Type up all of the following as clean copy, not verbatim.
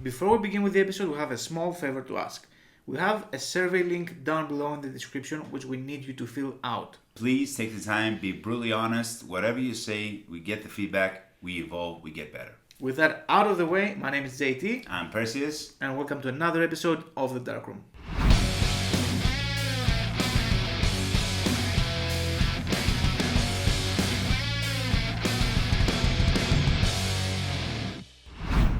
Before we begin with the episode, we have a small favor to ask. We have a survey link down below in the description which we need you to fill out. Please take the time, be brutally honest. Whatever you say, we get the feedback, we evolve, we get better. With that out of the way, my name is JT. I'm Perseus. And welcome to another episode of The Darkroom.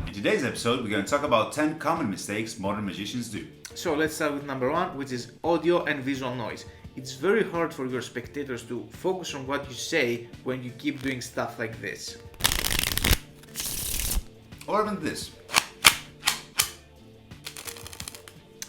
In today's episode, we're going to talk about 10 common mistakes modern magicians do. So let's start with number 1, which is audio and visual noise. It's very hard for your spectators to focus on what you say when you keep doing stuff like this. Or even this.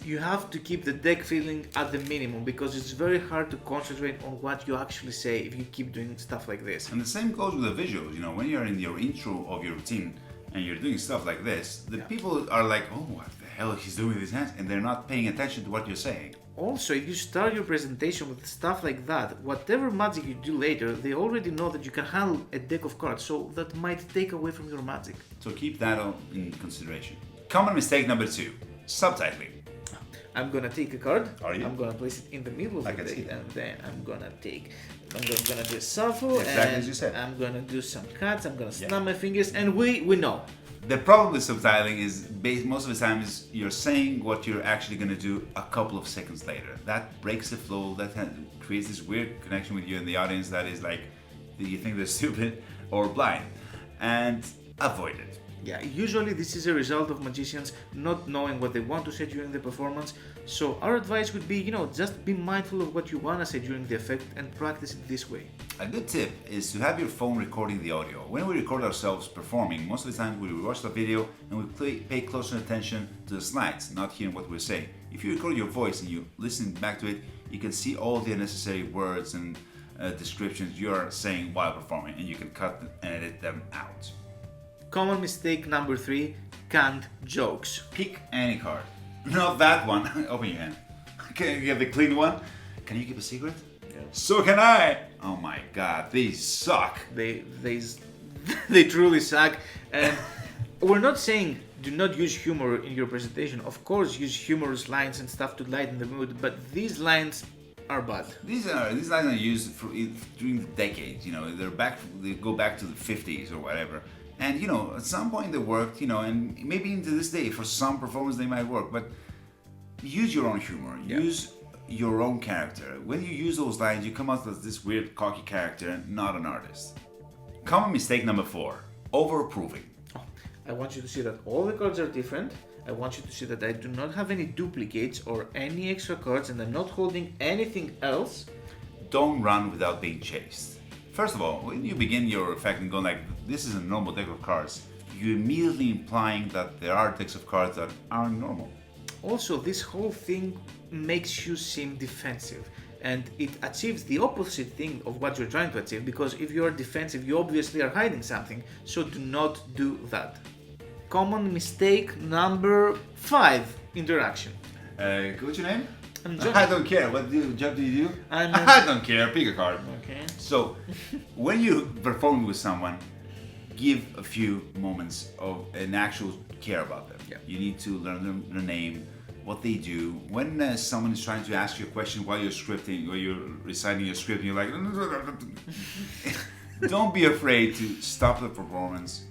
You have to keep the deck feeling at the minimum because it's very hard to concentrate on what you actually say if you keep doing stuff like this. And the same goes with the visuals. When you're in your intro of your routine and you're doing stuff like this, people are like, oh, what the hell he's doing with his hands? And they're not paying attention to what you're saying. Also, if you start your presentation with stuff like that, whatever magic you do later, they already know that you can handle a deck of cards, so that might take away from your magic. So keep that in consideration. Common mistake number 2, subtitling. I'm gonna take a card. Are you? I'm gonna place it in the middle of the deck, see. and then I'm gonna do a shuffle, Exactly and as you said. I'm gonna do some cuts, I'm gonna snap my fingers, and we know. The problem with subtitling is most of the time is you're saying what you're actually going to do a couple of seconds later. That breaks the flow, that creates this weird connection with you and the audience that is like, you think they're stupid or blind. And avoid it. Yeah, usually this is a result of magicians not knowing what they want to say during the performance. So our advice would be, just be mindful of what you want to say during the effect and practice it this way. A good tip is to have your phone recording the audio. When we record ourselves performing, most of the time we watch the video and we pay closer attention to the slides, not hearing what we're saying. If you record your voice and you listen back to it, you can see all the unnecessary words and descriptions you're saying while performing, and you can cut and edit them out. Common mistake number 3, canned jokes. Pick any card. Not that one. Open your hand. Can you get the clean one? Can you keep a secret? Yeah. So can I! Oh my god, these suck. They they truly suck. And we're not saying do not use humor in your presentation. Of course, use humorous lines and stuff to lighten the mood, but these lines are bad. These lines are used during the decades. They go back to the 50s or whatever. And at some point they worked, and maybe into this day for some performance they might work, but use your own humor, use your own character. When you use those lines, you come out as this weird cocky character and not an artist. Common mistake number 4, overproving. I want you to see that all the cards are different. I want you to see that I do not have any duplicates or any extra cards, and I'm not holding anything else. Don't run without being chased. First of all, when you begin your effect and go like, this is a normal deck of cards, you're immediately implying that there are decks of cards that aren't normal. Also, this whole thing makes you seem defensive, and it achieves the opposite thing of what you're trying to achieve, because if you are defensive, you obviously are hiding something, so do not do that. Common mistake number 5, interaction. What's your name? I'm John. I don't care. What job do you do? I don't care. Pick a card. Okay. So, when you perform with someone, give a few moments of an actual care about them. Yeah. You need to learn their name, what they do. When someone is trying to ask you a question while you're scripting or you're reciting your script, and you're like, don't be afraid to stop the performance,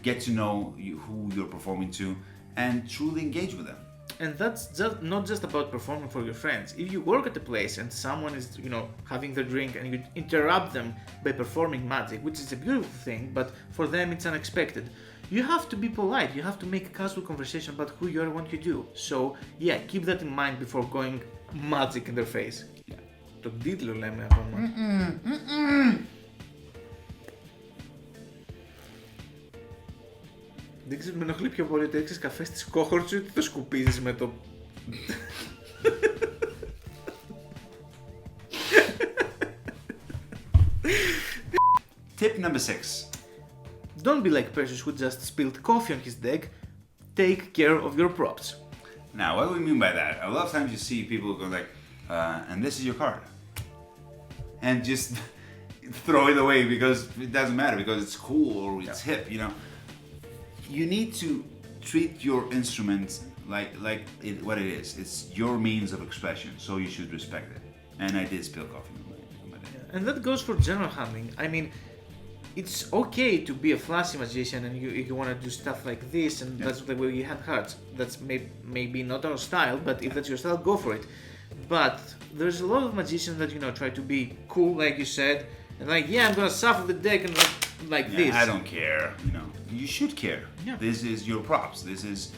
get to know who you're performing to, and truly engage with them. And that's not just about performing for your friends. If you work at a place and someone is, having their drink and you interrupt them by performing magic, which is a beautiful thing, but for them it's unexpected, you have to be polite. You have to make a casual conversation about who you are and what you do. So, keep that in mind before going magic in their face. Το τίτλο λέμε ακόμα. Δεν ξέρω, με ενοχλεί πιο πολύ ότι έριξες καφέ στις κόχορτς ή το σκουπίζεις με το... Tip number 6. Don't be like Perseus who just spilled coffee on his deck. Take care of your props. Now, what do we mean by that? A lot of times you see people go like, and this is your card. And just throw it away because it doesn't matter, because it's cool or it's hip, you know. You need to treat your instrument what it is. It's your means of expression, so you should respect it. And I did spill coffee on my day. And that goes for general handling. I mean, it's okay to be a flashy magician and you want to do stuff like this and that's the way you hand cards. That's maybe not our style, but if that's your style, go for it. But there's a lot of magicians that, try to be cool, like you said, and I'm gonna shuffle the deck and like this. I don't care, You should care. Yeah. This is your props. This is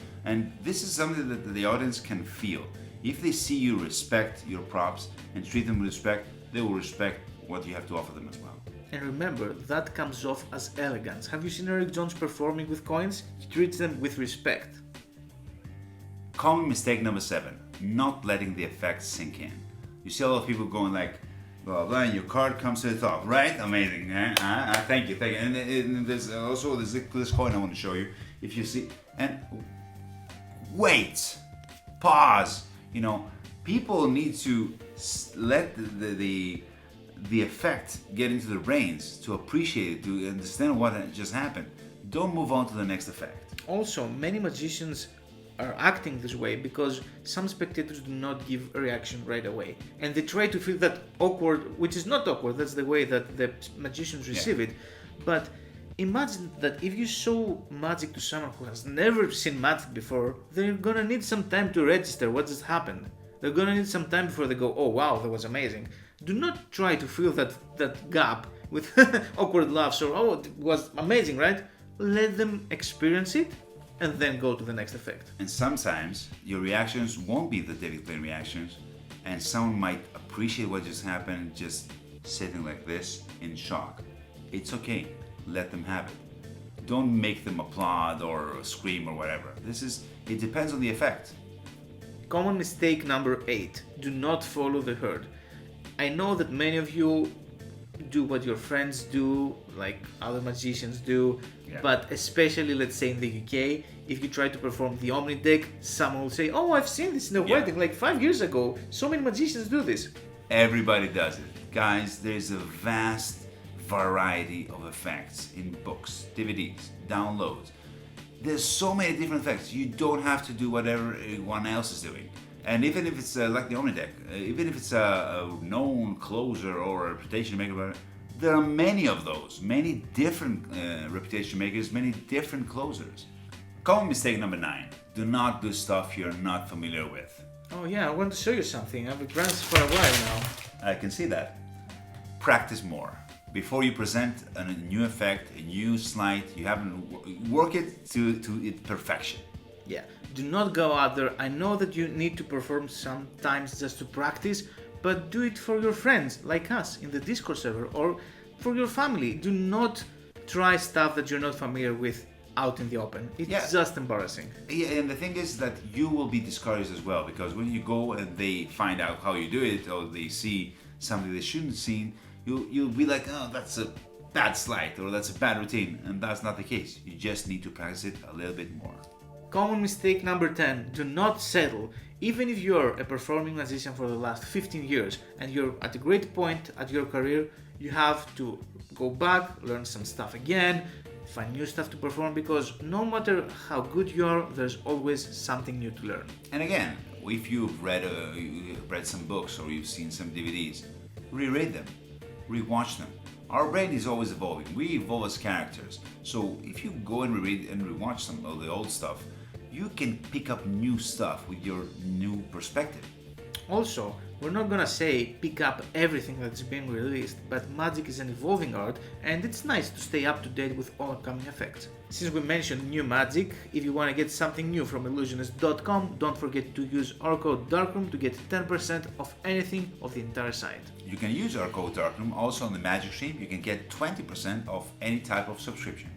something that the audience can feel. If they see you respect your props and treat them with respect, they will respect what you have to offer them as well. And remember, that comes off as elegance. Have you seen Eric Jones performing with coins? He treats them with respect. Common mistake number 7, not letting the effects sink in. You see a lot of people going like, blah, blah, and your card comes to the top, right? Amazing, thank you. And there's also this coin I want to show you. If you see, and wait, pause. People need to let the effect get into their brains to appreciate it, to understand what just happened. Don't move on to the next effect. Also, many magicians are acting this way because some spectators do not give a reaction right away. And they try to feel that awkward, which is not awkward, that's the way that the magicians receive it. But imagine that if you show magic to someone who has never seen magic before, they're gonna need some time to register what just happened. They're gonna need some time before they go, oh wow, that was amazing. Do not try to fill that gap with awkward laughs or, oh, it was amazing, right? Let them experience it and then go to the next effect. And sometimes your reactions won't be the David Blaine reactions, and someone might appreciate what just happened just sitting like this in shock. It's okay, let them have it. Don't make them applaud or scream or whatever. It depends on the effect. Common mistake number 8, do not follow the herd. I know that many of you do what your friends do, like other magicians do, but especially, let's say in the UK, if you try to perform the Omni deck, someone will say, oh, I've seen this in the wedding like 5 years ago. So many magicians do this. Everybody does it. Guys, there's a vast variety of effects in books, DVDs, downloads. There's so many different effects. You don't have to do whatever everyone else is doing. And even if it's like the Omni deck, even if it's a known closer or a reputation maker, there are many of those, many different reputation makers, many different closers. Common mistake number 9, do not do stuff you're not familiar with. Oh yeah, I want to show you something. I've been practicing for a while now. I can see that. Practice more. Before you present a new effect, a new slide, you haven't work it to its perfection. Yeah, do not go out there. I know that you need to perform sometimes just to practice, but do it for your friends like us in the Discord server or for your family. Do not try stuff that you're not familiar with out in the open. It's just embarrassing. Yeah, and the thing is that you will be discouraged as well, because when you go and they find out how you do it or they see something they shouldn't see, you'll be like, oh, that's a bad slide or that's a bad routine, and that's not the case. You just need to practice it a little bit more. Common mistake number 10, do not settle. Even if you're a performing magician for the last 15 years and you're at a great point at your career, you have to go back, learn some stuff again, find new stuff to perform, because no matter how good you are, there's always something new to learn. And again, if you've read some books or you've seen some DVDs, reread them, rewatch them. Our brain is always evolving. We evolve as characters. So if you go and reread and rewatch some of the old stuff, you can pick up new stuff with your new perspective. Also, we're not gonna say pick up everything that's being released, but magic is an evolving art and it's nice to stay up to date with all upcoming effects. Since we mentioned new magic, if you want to get something new from illusionist.com, don't forget to use our code Darkroom to get 10% off anything of the entire site. You can use our code Darkroom also on the Magic Stream. You can get 20% off any type of subscription.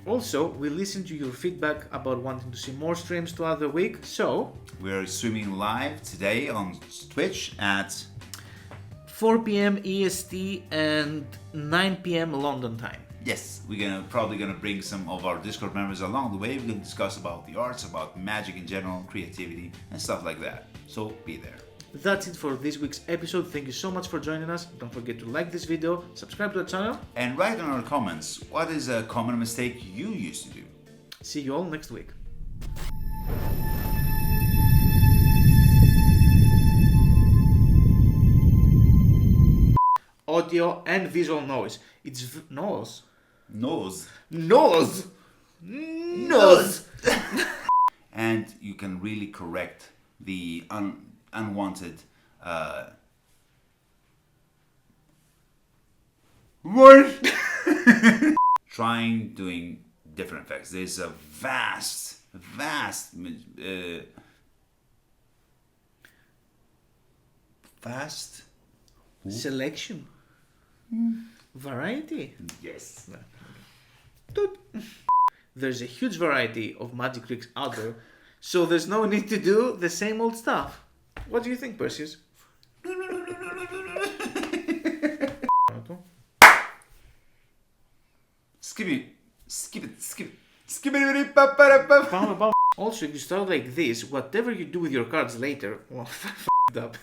Also, we listen to your feedback about wanting to see more streams throughout the week, so we're streaming live today on Twitch at 4 p.m. EST and 9 p.m. London time. Yes, we're probably gonna bring some of our Discord members along the way. We can discuss about the arts, about magic in general, creativity, and stuff like that. So be there. That's it for this week's episode. Thank you so much for joining us. Don't forget to like this video, subscribe to the channel, and write in our comments what is a common mistake you used to do. See you all next week. Audio and visual noise. It's noise. Nose. Nose. Nose. And you can really correct the unwanted what? Trying doing different effects. There's a vast Selection. Variety. Yes. Toot. There's a huge variety of magic tricks out there, so there's no need to do the same old stuff. What do you think, Perseus? Skip it. Also, if you start like this, whatever you do with your cards later, well, f***ed up.